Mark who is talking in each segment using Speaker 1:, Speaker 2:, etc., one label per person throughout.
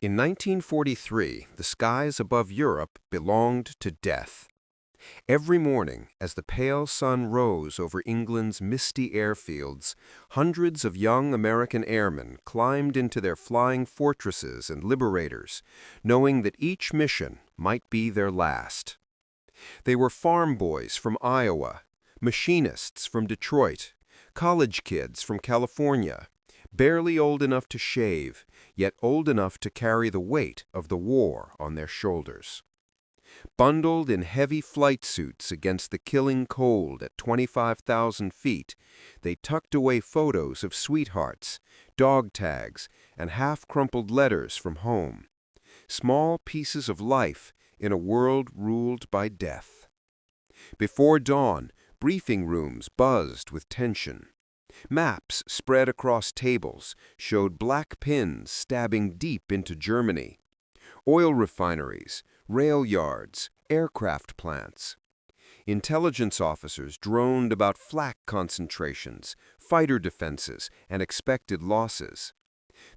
Speaker 1: In 1943, the skies above Europe belonged to death. Every morning, as the pale sun rose over England's misty airfields, hundreds of young American airmen climbed into their flying fortresses and liberators, knowing that each mission might be their last. They were farm boys from Iowa, machinists from Detroit, college kids from California, barely old enough to shave, yet old enough to carry the weight of the war on their shoulders. Bundled in heavy flight suits against the killing cold at 25,000 feet, they tucked away photos of sweethearts, dog tags, and half-crumpled letters from home. Small pieces of life in a world ruled by death. Before dawn, briefing rooms buzzed with tension. Maps spread across tables showed black pins stabbing deep into Germany. Oil refineries, rail yards, aircraft plants. Intelligence officers droned about flak concentrations, fighter defenses, and expected losses.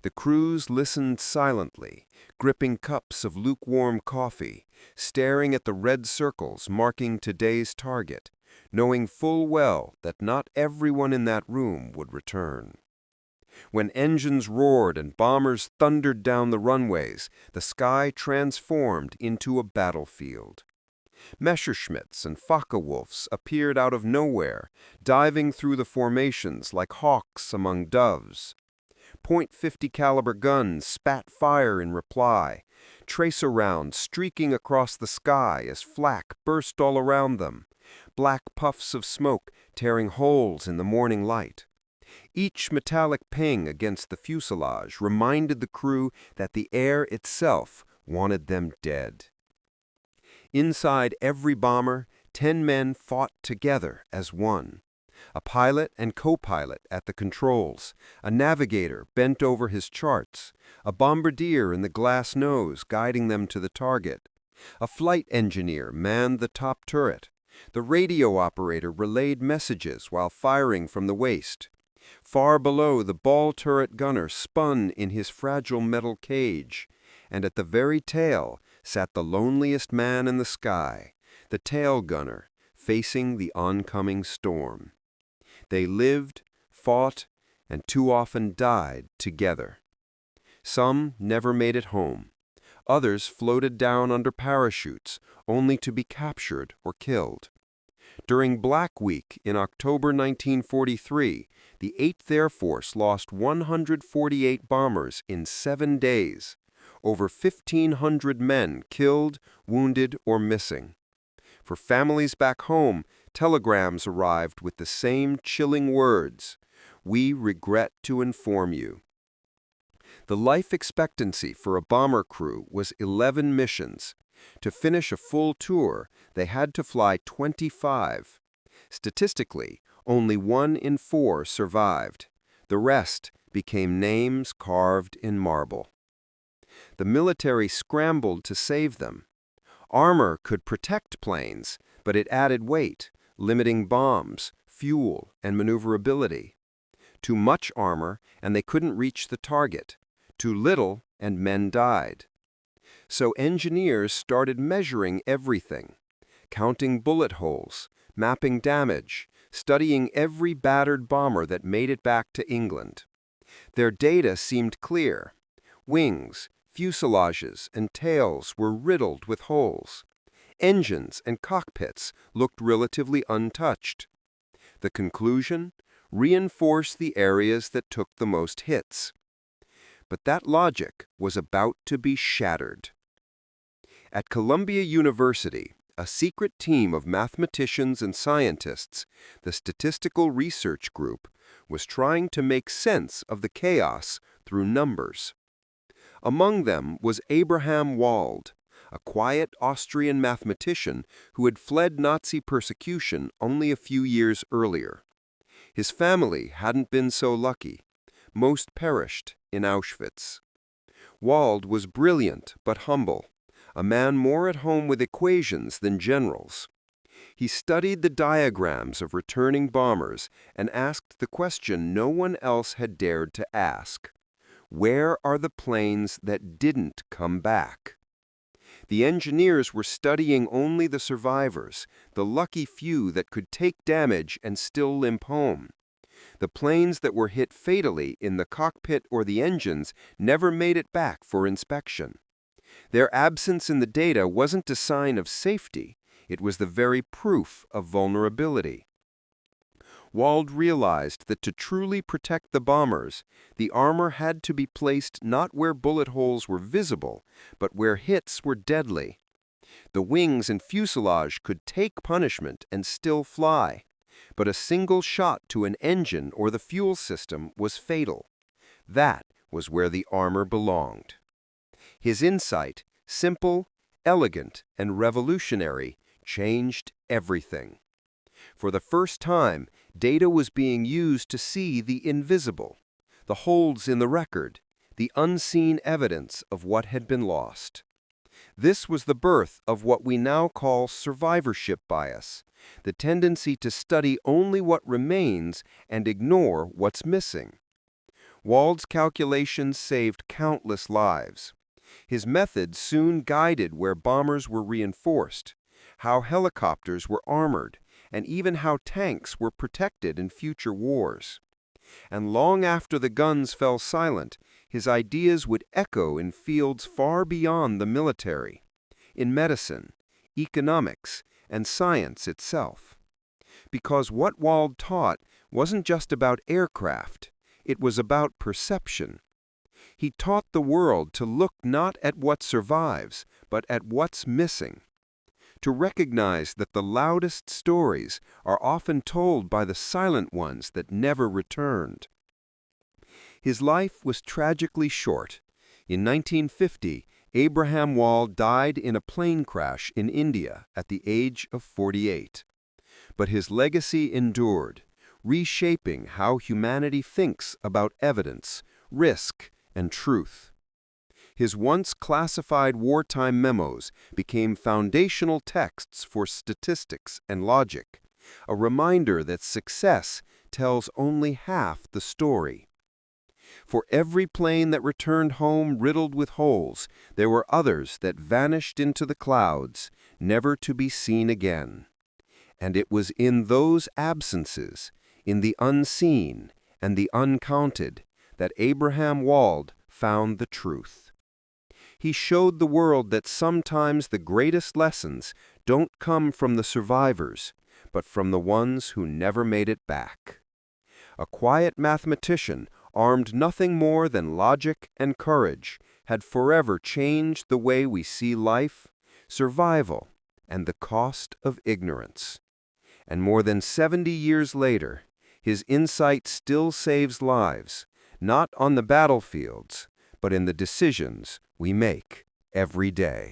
Speaker 1: The crews listened silently, gripping cups of lukewarm coffee, staring at the red circles marking today's target, knowing full well that not everyone in that room would return. When engines roared and bombers thundered down the runways, the sky transformed into a battlefield. Messerschmitts and Focke-Wulfs appeared out of nowhere, diving through the formations like hawks among doves. .50 caliber guns spat fire in reply, tracer rounds streaking across the sky as flak burst all around them, black puffs of smoke tearing holes in the morning light. Each metallic ping against the fuselage reminded the crew that the air itself wanted them dead. Inside every bomber, 10 men fought together as one. A pilot and co-pilot at the controls, a navigator bent over his charts, a bombardier in the glass nose guiding them to the target. A flight engineer manned the top turret. The radio operator relayed messages while firing from the waist. Far below, the ball turret gunner spun in his fragile metal cage, and at the very tail sat the loneliest man in the sky, the tail gunner, facing the oncoming storm. They lived, fought, and too often died together. Some never made it home. Others floated down under parachutes, only to be captured or killed. During Black Week in October 1943, the 8th Air Force lost 148 bombers in 7 days, over 1,500 men killed, wounded, or missing. For families back home, telegrams arrived with the same chilling words, "We regret to inform you." The life expectancy for a bomber crew was 11 missions. To finish a full tour, they had to fly 25. Statistically, only 1 in 4 survived. The rest became names carved in marble. The military scrambled to save them. Armor could protect planes, but it added weight, limiting bombs, fuel, and maneuverability. Too much armor, and they couldn't reach the target. Too little, and men died. So engineers started measuring everything, counting bullet holes, mapping damage, studying every battered bomber that made it back to England. Their data seemed clear. Wings, fuselages, and tails were riddled with holes. Engines and cockpits looked relatively untouched. The conclusion? Reinforce the areas that took the most hits. But that logic was about to be shattered. At Columbia University, a secret team of mathematicians and scientists, the Statistical Research Group, was trying to make sense of the chaos through numbers. Among them was Abraham Wald, a quiet Austrian mathematician who had fled Nazi persecution only a few years earlier. His family hadn't been so lucky. Most perished in Auschwitz. Wald was brilliant but humble, a man more at home with equations than generals. He studied the diagrams of returning bombers and asked the question no one else had dared to ask. Where are the planes that didn't come back? The engineers were studying only the survivors, the lucky few that could take damage and still limp home. The planes that were hit fatally in the cockpit or the engines never made it back for inspection. Their absence in the data wasn't a sign of safety, it was the very proof of vulnerability. Wald realized that to truly protect the bombers, the armor had to be placed not where bullet holes were visible, but where hits were deadly. The wings and fuselage could take punishment and still fly, but a single shot to an engine or the fuel system was fatal. That was where the armor belonged. His insight, simple, elegant, and revolutionary, changed everything. For the first time, data was being used to see the invisible, the holes in the record, the unseen evidence of what had been lost. This was the birth of what we now call survivorship bias, the tendency to study only what remains and ignore what's missing. Wald's calculations saved countless lives. His methods soon guided where bombers were reinforced, how helicopters were armored, and even how tanks were protected in future wars. And long after the guns fell silent, his ideas would echo in fields far beyond the military, in medicine, economics, and science itself. Because what Wald taught wasn't just about aircraft, it was about perception. He taught the world to look not at what survives, but at what's missing. To recognize that the loudest stories are often told by the silent ones that never returned. His life was tragically short. In 1950, Abraham Wald died in a plane crash in India at the age of 48. But his legacy endured, reshaping how humanity thinks about evidence, risk, and truth. His once classified wartime memos became foundational texts for statistics and logic, a reminder that success tells only half the story. For every plane that returned home riddled with holes, there were others that vanished into the clouds, never to be seen again. And it was in those absences, in the unseen and the uncounted, that Abraham Wald found the truth. He showed the world that sometimes the greatest lessons don't come from the survivors, but from the ones who never made it back. A quiet mathematician, armed nothing more than logic and courage, had forever changed the way we see life, survival, and the cost of ignorance. And more than 70 years later, his insight still saves lives, not on the battlefields, but in the decisions we make every day.